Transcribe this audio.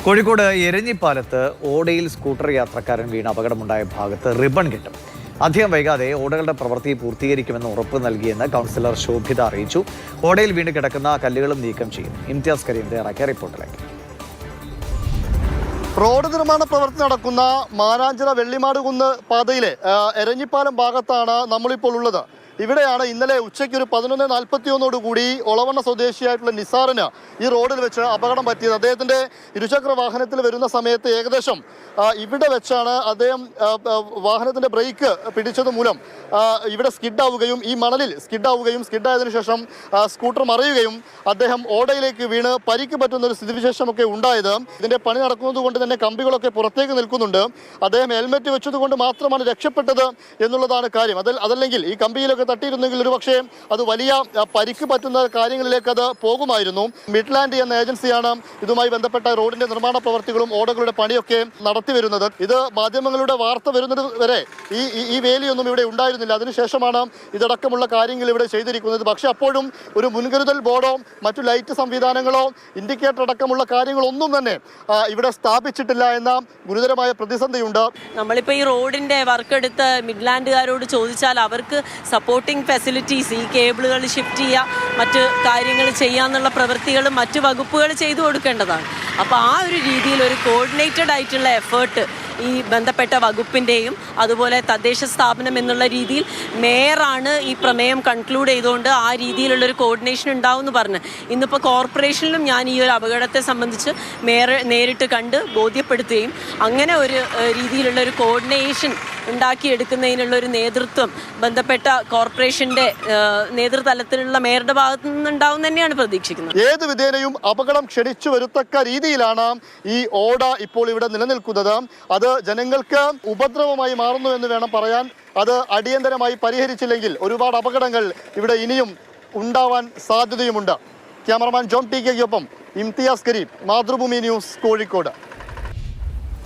കോഴിക്കോട് എരഞ്ഞിപ്പാലത്ത് ഓടയിൽ scooter യാത്രക്കാരൻ വീണ് അപകടമുണ്ടായ ഭാഗത്ത് റിബൺ കിട്ടും. അധികം വൈകാതെ ഓടകളുടെ പ്രവൃത്തി പൂർത്തീകരിക്കുമെന്ന് ഉറപ്പ് നൽകിയെന്ന് കൗൺസിലർ ശോഭിത അറിയിച്ചു. ഓടയിൽ വീണ് കിടക്കുന്ന കല്ലുകളും നീക്കം ചെയ്യും. ഇംതിയാസ് കരീം തയ്യാറാക്കിയ റിപ്പോർട്ടിലേക്ക്. റോഡ് നിർമ്മാണ പ്രവൃത്തി നടക്കുന്ന മാനാഞ്ചിറ വെള്ളിമാടുകുന്ന് പാതയിലെ എരഞ്ഞിപ്പാലം ഭാഗത്താണ് നമ്മളിപ്പോൾ ഉള്ളത്. ഇവിടെയാണ് ഇന്നലെ ഉച്ചയ്ക്ക് ഒരു 11:41 ഒളവണ്ണ സ്വദേശിയായിട്ടുള്ള നിസാറിന് ഈ റോഡിൽ വെച്ച് അപകടം പറ്റിയത്. അദ്ദേഹത്തിൻ്റെ ഇരുചക്ര വാഹനത്തിൽ വരുന്ന സമയത്ത് ഏകദേശം ഇവിടെ വെച്ചാണ് അദ്ദേഹം വാഹനത്തിൻ്റെ ബ്രേക്ക് പിടിച്ചത് മൂലം ഇവിടെ സ്കിഡാവുകയും ഈ മണലിൽ സ്കിഡായതിനു ശേഷം സ്കൂട്ടർ മറിയുകയും അദ്ദേഹം ഓടയിലേക്ക് വീണ് പരിക്ക് പറ്റുന്ന ഒരു സ്ഥിതിവിശേഷമൊക്കെ ഉണ്ടായത്. ഇതിൻ്റെ പണി നടക്കുന്നത് കൊണ്ട് തന്നെ കമ്പികളൊക്കെ പുറത്തേക്ക് നിൽക്കുന്നുണ്ട്. അദ്ദേഹം ഹെൽമെറ്റ് വെച്ചതുകൊണ്ട് മാത്രമാണ് രക്ഷപ്പെട്ടത് എന്നുള്ളതാണ് കാര്യം. അതല്ലെങ്കിൽ ഈ കമ്പിയിലൊക്കെ തട്ടിയിരുന്നെങ്കിൽ ഒരു പക്ഷേ അത് വലിയ പരിക്ക് പറ്റുന്ന കാര്യങ്ങളിലേക്ക് അത് പോകുമായിരുന്നു. മിഡ്ലാൻഡ് എന്ന ഏജൻസിയാണ് ഇതുമായി ബന്ധപ്പെട്ട റോഡിന്റെ നിർമ്മാണ പ്രവർത്തികളും ഓടകളുടെ പണിയൊക്കെ നടത്തി വരുന്നത്. ഇത് മാധ്യമങ്ങളുടെ വാർത്ത വരുന്നത് വരെ ഈ വേലിയൊന്നും ഇവിടെ ഉണ്ടായിരുന്നില്ല. അതിനുശേഷമാണ് ഇതടക്കമുള്ള കാര്യങ്ങൾ ഇവിടെ ചെയ്തിരിക്കുന്നത്. പക്ഷേ അപ്പോഴും ഒരു മുൻകരുതൽ ബോർഡോ മറ്റു ലൈറ്റ് സംവിധാനങ്ങളോ ഇൻഡിക്കേറ്റർ അടക്കമുള്ള കാര്യങ്ങളൊന്നും തന്നെ ഇവിടെ സ്ഥാപിച്ചിട്ടില്ല എന്ന ഗുരുതരമായ പ്രതിസന്ധിയുണ്ട്. നമ്മളിപ്പോൾ ഈ റോഡിന്റെ വർക്ക് എടുത്ത് മിഡ്ലാൻഡുകാരോട് ചോദിച്ചാൽ അവർക്ക് സപ്പോർട്ടിംഗ് ഫെസിലിറ്റീസ്, ഈ കേബിളുകൾ ഷിഫ്റ്റ് ചെയ്യുക, മറ്റ് കാര്യങ്ങൾ ചെയ്യാന്നുള്ള പ്രവൃത്തികൾ മറ്റ് വകുപ്പുകൾ ചെയ്തു കൊടുക്കേണ്ടതാണ്. അപ്പോൾ ആ ഒരു രീതിയിൽ ഒരു കോർഡിനേറ്റഡ് ആയിട്ടുള്ള എഫേർട്ട് ഈ ബന്ധപ്പെട്ട വകുപ്പിൻ്റെയും അതുപോലെ തദ്ദേശ സ്ഥാപനം എന്നുള്ള രീതിയിൽ മേയറാണ് ഈ പ്രമേയം കൺക്ലൂഡ് ചെയ്തുകൊണ്ട് ആ രീതിയിലുള്ളൊരു കോർഡിനേഷൻ ഉണ്ടാവും എന്ന് പറഞ്ഞ് ഇന്നിപ്പോൾ കോർപ്പറേഷനിലും ഞാൻ ഈ ഒരു അപകടത്തെ സംബന്ധിച്ച് മേയറെ നേരിട്ട് കണ്ട് ബോധ്യപ്പെടുത്തുകയും അങ്ങനെ ഒരു രീതിയിലുള്ള ഒരു കോർഡിനേഷൻ ഉണ്ടാക്കിയെടുക്കുന്നതിനുള്ളൊരു നേതൃത്വം ബന്ധപ്പെട്ട കോർപ്പറേഷന്റെ നേതൃതലത്തിലുള്ള മേയറുടെ ഭാഗത്തു നിന്നുണ്ടാവും തന്നെയാണ് പ്രതീക്ഷിക്കുന്നത്. ഏത് വിധേനയും അപകടം ക്ഷണിച്ചു വരുത്തക്ക രീതിയിലാണ് ഈ ഓട ഇപ്പോൾ ഇവിടെ നിലനിൽക്കുന്നത്. അത് ജനങ്ങൾക്ക് ഉപദ്രവമായി മാറുന്നു എന്ന് വേണം പറയാൻ. അത് അടിയന്തരമായി പരിഹരിച്ചില്ലെങ്കിൽ ഒരുപാട് അപകടങ്ങൾ ഇവിടെ ഇനിയും ഉണ്ടാവാൻ സാധ്യതയുമുണ്ട്. ക്യാമറമാൻ ജോൺ ടി കെയ്ക്കൊപ്പം ഇംതിയാസ് കരീം, മാതൃഭൂമി ന്യൂസ്, കോഴിക്കോട്.